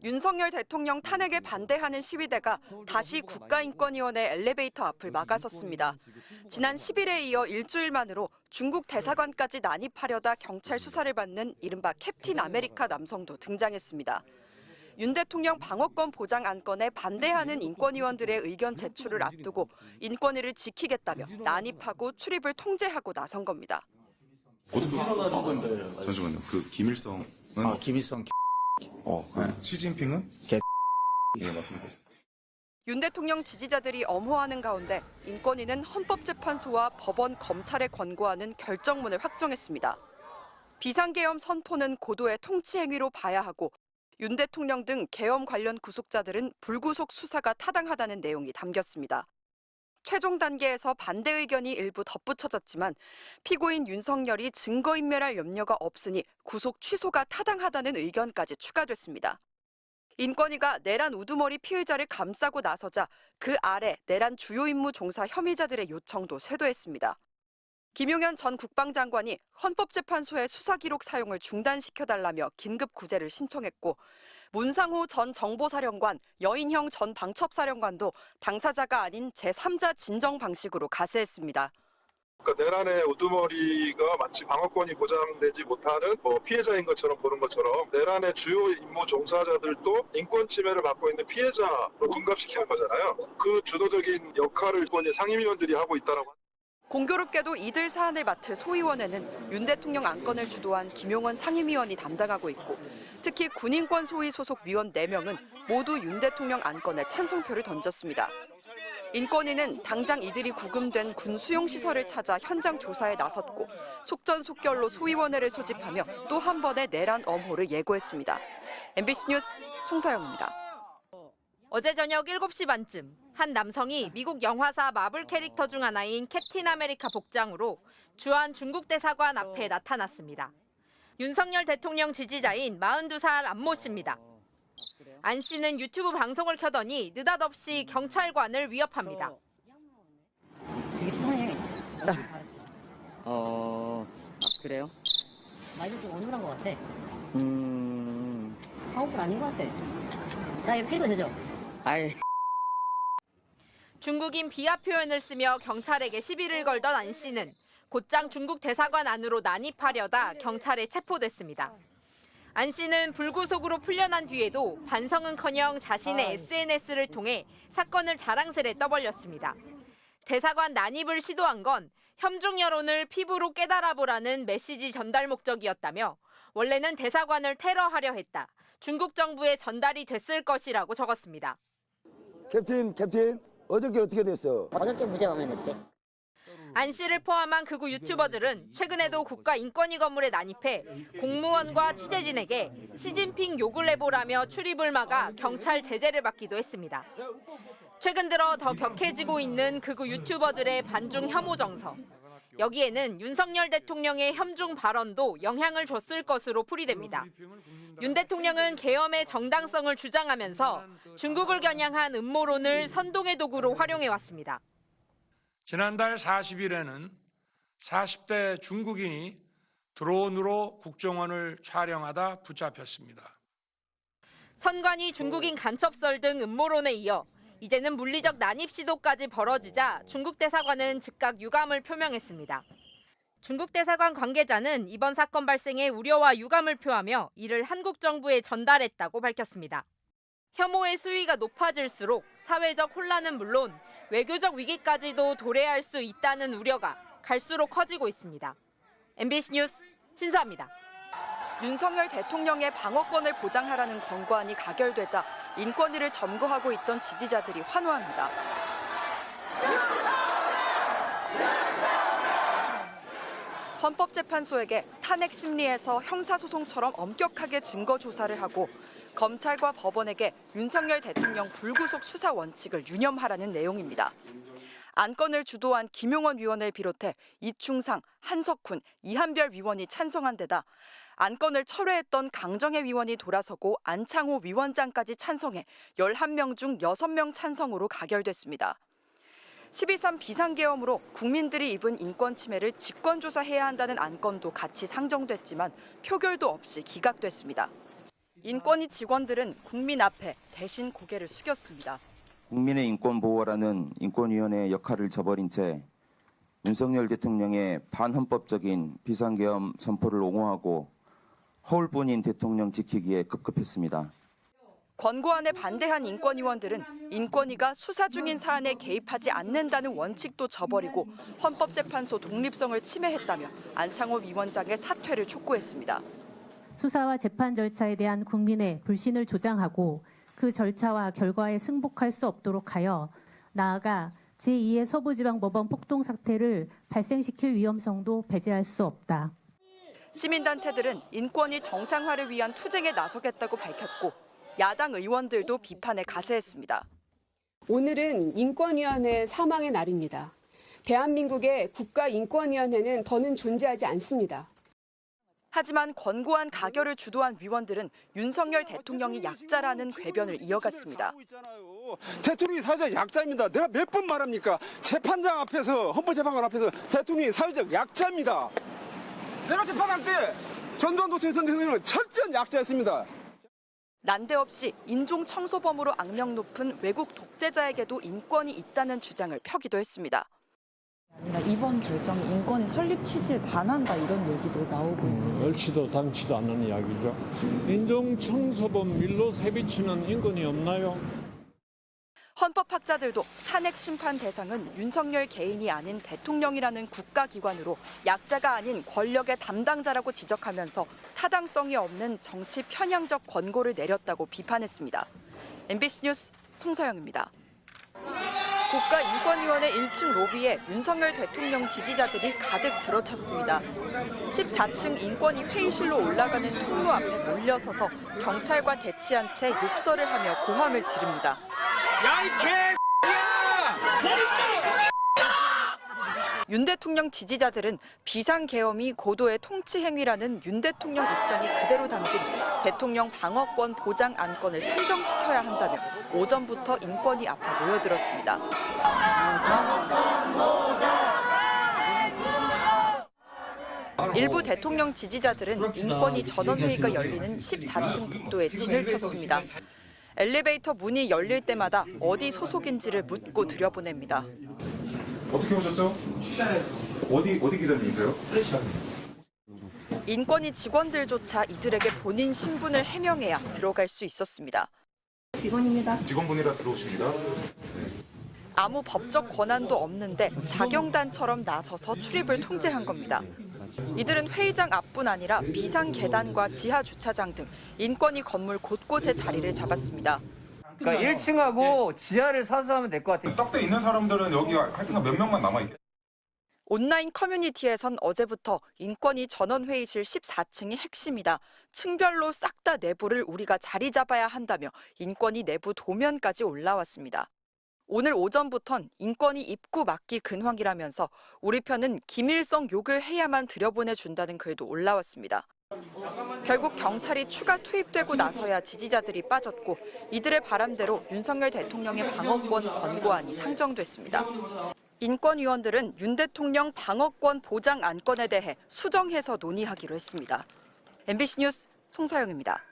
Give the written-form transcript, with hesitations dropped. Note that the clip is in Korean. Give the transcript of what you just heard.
윤석열 대통령 탄핵에 반대하는 시위대가 다시 국가인권위원회 엘리베이터 앞을 막아섰습니다. 지난 10일에 이어 일주일 만으로 중국 대사관까지 난입하려다 경찰 수사를 받는 이른바 캡틴 아메리카 남성도 등장했습니다. 윤 대통령 방어권 보장 안건에 반대하는 인권위원들의 의견 제출을 앞두고 인권위를 지키겠다며 난입하고 출입을 통제하고 나선 겁니다. 일어나신 건데. 잠시만요. 그 김일성은 김일성 시진핑은 개. 예, 맞습니다. 윤 대통령 지지자들이 엄호하는 가운데 인권위는 헌법재판소와 법원, 검찰에 권고하는 결정문을 확정했습니다. 비상계엄 선포는 고도의 통치 행위로 봐야 하고 윤 대통령 등 계엄 관련 구속자들은 불구속 수사가 타당하다는 내용이 담겼습니다. 최종 단계에서 반대 의견이 일부 덧붙여졌지만 피고인 윤석열이 증거인멸할 염려가 없으니 구속 취소가 타당하다는 의견까지 추가됐습니다. 인권위가 내란 우두머리 피의자를 감싸고 나서자 그 아래 내란 주요 임무 종사 혐의자들의 요청도 쇄도했습니다. 김용현 전 국방장관이 헌법재판소의 수사기록 사용을 중단시켜달라며 긴급 구제를 신청했고 문상호 전 정보사령관, 여인형 전 방첩사령관도 당사자가 아닌 제3자 진정 방식으로 가세했습니다. 그러니까 내란의 우두머리가 마치 방어권이 보장되지 못하는 피해자인 것처럼 보는 것처럼 내란의 주요 임무 종사자들도 인권 침해를 받고 있는 피해자로 둔갑시키는 거잖아요. 그 주도적인 역할을 인권위 상임위원들이 하고 있다라고. 공교롭게도 이들 사안을 맡을 소위원회는 윤 대통령 안건을 주도한 김용원 상임위원이 담당하고 있고 특히 군인권 소위 소속 위원 4명은 모두 윤 대통령 안건에 찬성표를 던졌습니다. 인권위는 당장 이들이 구금된 군 수용시설을 찾아 현장 조사에 나섰고 속전속결로 소위원회를 소집하며 또 한 번의 내란 엄호를 예고했습니다. MBC 뉴스 송서영입니다. 어제 저녁 7시 반쯤 한 남성이 미국 영화사 마블 캐릭터 중 하나인 캡틴 아메리카 복장으로 주한 중국 대사관 앞에 나타났습니다. 윤석열 대통령 지지자인 42살 안모 씨입니다. 안 씨는 유튜브 방송을 켜더니 느닷없이 경찰관을 위협합니다. 되게 수상해. 그래요? 말도 좀 어눌한 것 같아. 파워풀 아닌 것 같아. 나 이거 해도 되죠? 아이. 중국인 비하 표현을 쓰며 경찰에게 시비를 걸던 안 씨는 곧장 중국 대사관 안으로 난입하려다 경찰에 체포됐습니다. 안 씨는 불구속으로 풀려난 뒤에도 반성은커녕 자신의 SNS를 통해 사건을 자랑스레 떠벌렸습니다. 대사관 난입을 시도한 건 혐중 여론을 피부로 깨달아보라는 메시지 전달 목적이었다며 원래는 대사관을 테러하려 했다. 중국 정부에 전달이 됐을 것이라고 적었습니다. 캡틴, 어저께 어떻게 됐어? 어저께 무죄 범행됐지. 안 씨를 포함한 극우 유튜버들은 최근에도 국가인권위 건물에 난입해 공무원과 취재진에게 시진핑 욕을 해보라며 출입을 막아 경찰 제재를 받기도 했습니다. 최근 들어 더 격해지고 있는 극우 유튜버들의 반중 혐오 정서. 여기에는 윤석열 대통령의 혐중 발언도 영향을 줬을 것으로 풀이됩니다. 윤 대통령은 계엄의 정당성을 주장하면서 중국을 겨냥한 음모론을 선동의 도구로 활용해왔습니다. 지난달 40일에는 40대 중국인이 드론으로 국정원을 촬영하다 붙잡혔습니다. 선관위 중국인 간첩설 등 음모론에 이어 이제는 물리적 난입 시도까지 벌어지자 중국 대사관은 즉각 유감을 표명했습니다. 중국 대사관 관계자는 이번 사건 발생에 우려와 유감을 표하며 이를 한국 정부에 전달했다고 밝혔습니다. 혐오의 수위가 높아질수록 사회적 혼란은 물론 외교적 위기까지도 도래할 수 있다는 우려가 갈수록 커지고 있습니다. MBC 뉴스 신수아입니다. 윤석열 대통령의 방어권을 보장하라는 권고안이 가결되자 인권위를 점거하고 있던 지지자들이 환호합니다. 헌법재판소에게 탄핵 심리에서 형사소송처럼 엄격하게 증거 조사를 하고 검찰과 법원에게 윤석열 대통령 불구속 수사 원칙을 유념하라는 내용입니다. 안건을 주도한 김용원 위원을 비롯해 이충상, 한석훈, 이한별 위원이 찬성한 데다 안건을 철회했던 강정혜 위원이 돌아서고 안창호 위원장까지 찬성해 11명 중 6명 찬성으로 가결됐습니다. 12.3 비상계엄으로 국민들이 입은 인권 침해를 직권조사해야 한다는 안건도 같이 상정됐지만 표결도 없이 기각됐습니다. 인권위 직원들은 국민 앞에 대신 고개를 숙였습니다. 국민의 인권 보호라는 인권위원회의 역할을 저버린 채 윤석열 대통령의 반헌법적인 비상계엄 선포를 옹호하고 허울뿐인 대통령 지키기에 급급했습니다. 권고안에 반대한 인권위원들은 인권위가 수사 중인 사안에 개입하지 않는다는 원칙도 저버리고 헌법재판소 독립성을 침해했다며 안창호 위원장의 사퇴를 촉구했습니다. 수사와 재판 절차에 대한 국민의 불신을 조장하고 그 절차와 결과에 승복할 수 없도록 하여 나아가 제2의 서부지방법원 폭동 사태를 발생시킬 위험성도 배제할 수 없다. 시민단체들은 인권위 정상화를 위한 투쟁에 나서겠다고 밝혔고 야당 의원들도 비판에 가세했습니다. 오늘은 인권위원회 사망의 날입니다. 대한민국의 국가인권위원회는 더는 존재하지 않습니다. 하지만 권고안 가결을 주도한 위원들은 윤석열 대통령이 약자라는 궤변을 이어갔습니다. 대통령이 사회적 약자입니다. 내가 몇 번 말합니까? 재판장 앞에서, 헌법재판관 앞에서 대통령이 사회적 약자입니다. 내가 재판할 때 전두환 대통령은 철저한 약자였습니다. 난데없이 인종 청소범으로 악명 높은 외국 독재자에게도 인권이 있다는 주장을 펴기도 했습니다. 아니라 이번 결정이 인권위 설립 취지에 반한다 이런 얘기도 나오고 있는데 멸치도 담지도 않는 이야기죠. 인종청소범 밀로세비치는 인권이 없나요? 헌법학자들도 탄핵 심판 대상은 윤석열 개인이 아닌 대통령이라는 국가기관으로 약자가 아닌 권력의 담당자라고 지적하면서 타당성이 없는 정치 편향적 권고를 내렸다고 비판했습니다. MBC 뉴스 송서영입니다. 국가인권위원회 1층 로비에 윤석열 대통령 지지자들이 가득 들어찼습니다. 14층 인권위 회의실로 올라가는 통로 앞에 몰려서서 경찰과 대치한 채 욕설을 하며 고함을 지릅니다. 야, 이 개! 윤 대통령 지지자들은 비상계엄이 고도의 통치행위라는 윤 대통령 입장이 그대로 담긴 대통령 방어권 보장 안건을 상정시켜야 한다며 오전부터 인권위 앞에 모여들었습니다. 일부 대통령 지지자들은 인권위 전원회의가 열리는 14층 복도에 진을 쳤습니다. 엘리베이터 문이 열릴 때마다 어디 소속인지를 묻고 들여보냅니다. 어떻게 오셨죠? 어디 기자님이세요? 인권위 직원들조차 이들에게 본인 신분을 해명해야 들어갈 수 있었습니다. 직원분이라 들어오십니다. 아무 법적 권한도 없는데 자경단처럼 나서서 출입을 통제한 겁니다. 이들은 회의장 앞뿐 아니라 비상계단과 지하주차장 등 인권위 건물 곳곳에 자리를 잡았습니다. 그러니까 1층하고 지하를 사수하면 될 것 같아요. 떡대 있는 사람들은 여기 하여튼 몇 명만 남아있겠죠. 온라인 커뮤니티에선 어제부터 인권위 전원회의실 14층이 핵심이다. 층별로 싹 다 내부를 우리가 자리 잡아야 한다며 인권위 내부 도면까지 올라왔습니다. 오늘 오전부턴 인권위 입구 막기 근황이라면서 우리 편은 김일성 욕을 해야만 들여보내준다는 글도 올라왔습니다. 결국 경찰이 추가 투입되고 나서야 지지자들이 빠졌고 이들의 바람대로 윤석열 대통령의 방어권 권고안이 상정됐습니다. 인권위원들은 윤 대통령 방어권 보장 안건에 대해 수정해서 논의하기로 했습니다. MBC 뉴스 송서영입니다.